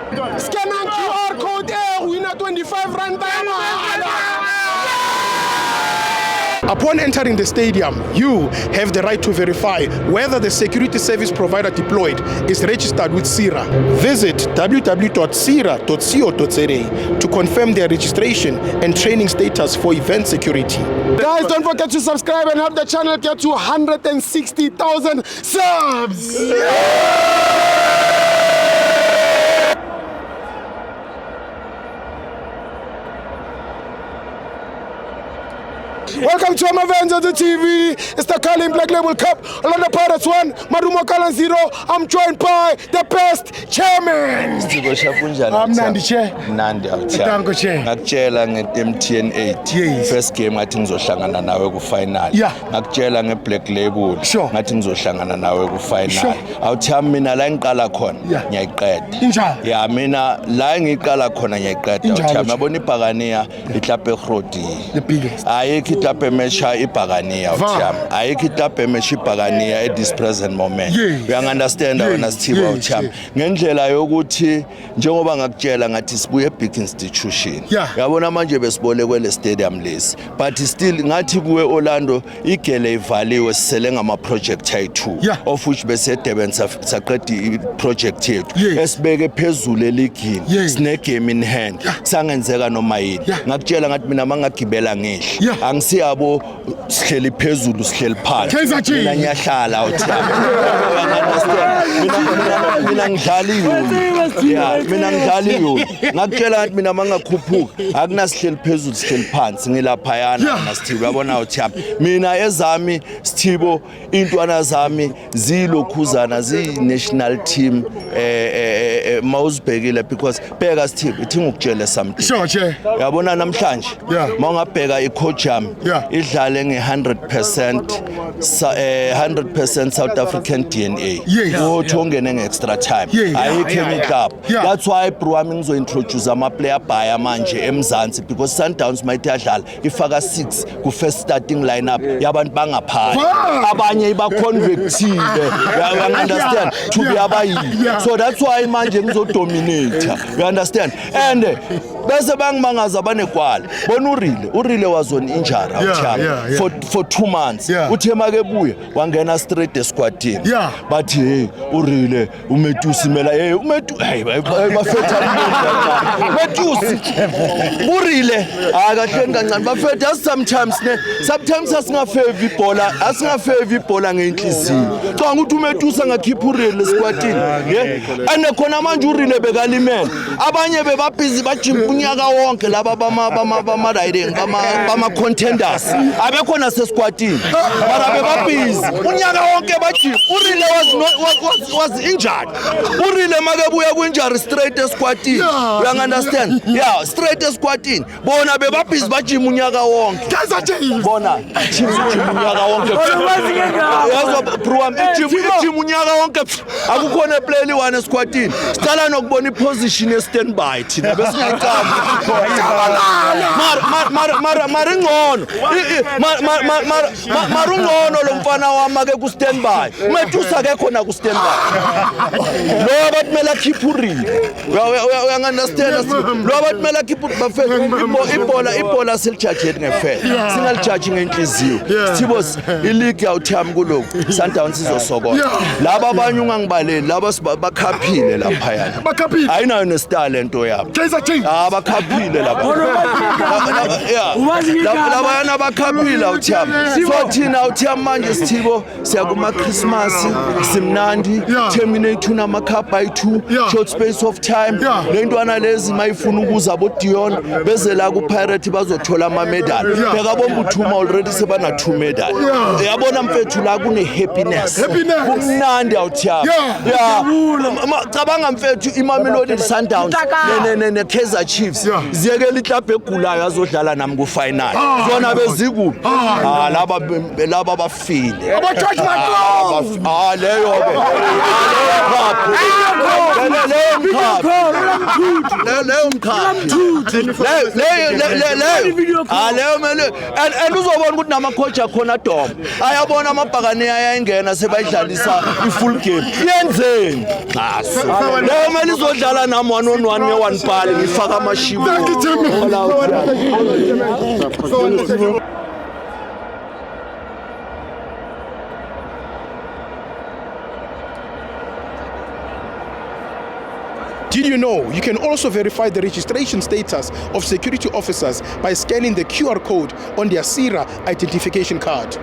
Scan and QR code winner 25 rand. Upon entering the stadium, you have the right to verify whether the security service provider deployed is registered with SIRA. Visit www.sira.co.za to confirm their registration and training status for event security. Guys, don't forget to subscribe and help the channel get to 160,000 subs! Welcome to Amavens on the TV. It's the Carling Black Label Cup. Orlando Pirates 1, Madumo Kalan 0. I'm joined by the best chairman. I'm Nandi Chair. Nandi Tango Chair. Ngakutshela nge-MTN 8. Yes. First game ngathi ngizohlangana nawe ku-final. Yeah. Ngakutshela nge-Black Label. Sure. Ngathi ngizohlangana nawe ku-final. Sure. Awuthi mina la ngiqala khona Yeah. ngiyayiqeda. Injalo. Ya mina la ngiqala khona ngiyayiqeda. Injalo. Awuthi yabona iBhakaniya iklabhu eGrodi. The biggest. Ayikho iklabhu emesha iBhakaniya awuthi yami. Ayikho iklabhu emesha iBhakaniya at this present moment. Yes. Uyangi-understand wena Yes. Sithibo Yes. awuthi yami. Ngendlela yokuthi njengoba ngakutshela ngathi sibuye big institution. Yeah. Yabona manje besibole kwele stadium lesi. But still ngathi kuwe Orlando igele ivaliwe sisele ngama project ayi2 Yeah. of which bese Durban saqeda i-project yethu Yes. esibeke phezulu eligini Yes. sine game in hand sangenzeka noma yini. Yeah. Ngakutshela ngathi mina mangagibela ngihle Yeah. angisiyabo sihleli phezulu sihleli phansi Kaizer Chiefs. mina ngiyahlala awuthi mina ngidlala iyona. Yeah, mina ngidlala iyona. Ngakutshela ngathi mina mangakhuphuka akunasihleli phezulu sihleli phansi ngilapha yana Yeah. na Sithibo yabona uthi mina ezami Sithibo intwana zami zilokhuzana zi-national team mawuzibhekile because bheka Sithibo ithi ngikutshele something. Sure, Chair. Yabona namhlanje Yeah. mawungabheka icoach yami Yeah. idlale nge-100% 100% South African DNA. Yes. Uthi ongene nge-extra time. Yeah, yeah, Ayikho yeah, enye club. yeah. That's why bro wami ngizointroduce ama-player baya manje eMzansi because Sundowns mayithi yadlala ifaka 6 ku-first starting lineup yabantu bangaphandle. Wow. Abanye iba-convectile. You understand? To be abayili. Yeah. So that's why manje ngizodominate. You understand? And bese bangimangaza banekwala. Bona urile was on injury yeah. for 2 months. Yeah. Uthe makebuya wangena straight esquadini. Yeah. But hey urile umetusi mela hey umetu hey bafetha umetusi urile akahleni kancane bafetha sometimes asingafevi ibhola ngenhliziyo cha ukuthi umetusi angakhipha urile esquadini yeah and khona manje urile bekalimela abanye bebabhizi bajimpa unyaka wonke laba bama riding bama contenders abekhona sesquadini mara bebabhizi unyaka wonke bathi urile was injured urile makebuya ku-injury straight esquadini. You understand? Yeah, straight esquadini bona bebabhizi bajima unyaka wonke Kaizer Chiefs. bona ijima unyaka wonke yazwa bro wami ijima unyaka wonke akukhona eplay eli-1 esquadini siqala nokubona iposition ye-standby thina besingayicama mara ingcono mara ungcono lo mfana wami ake ku-standby umetusa ke khona ku-standby lo abathi mele akhiphe urile uyangi-understand lo abathi mele akhiphe bafetha ibhola silijajethi ngefela singalijaji ngenhliziyo Sithibo iligi yawuthi yami kulokhu Sundowns izosokola laba abanye ungangibaleli laba bakhaphile laphayana Bakhaphile. ayinayo nestar lento yabo Kaizer Chiefs. bakhaphile labayana bakhaphile awuthiyami so thina awuthiyami manje Sithibo siyakuma-Christmas simnandi Yeah. terminate unama-cup ayi2 Yeah. short space of time Yeah. lentwana lezi mayifuna ukuza boDion beze la ku-Pirate bazothola ama-medal Yeah. bheka bombuthuma already sebana-2 medal Yeah. yabona mfethu la kune-happiness Happiness. kumnandi awuthiyami cabanga mfethu iMamelodi Sundowns ne-Kaizer Chiefs Yeah. ziyekela iklabhu egulayo azodlala nami ku-final zona bona bezikuphi laba bafile Aba-George Matlou. leyo ke leyo mele and uzobona ukuthi namakhoji akhona dom ayabona amabhakane ayayingena sebayidlalisa i-full game yenzeni leyo mele izodlala nami 1-on-1 ne-1 ball ngifaka amashibo. Did you know you can also verify the registration status of security officers by scanning the QR code on their SIRA identification card?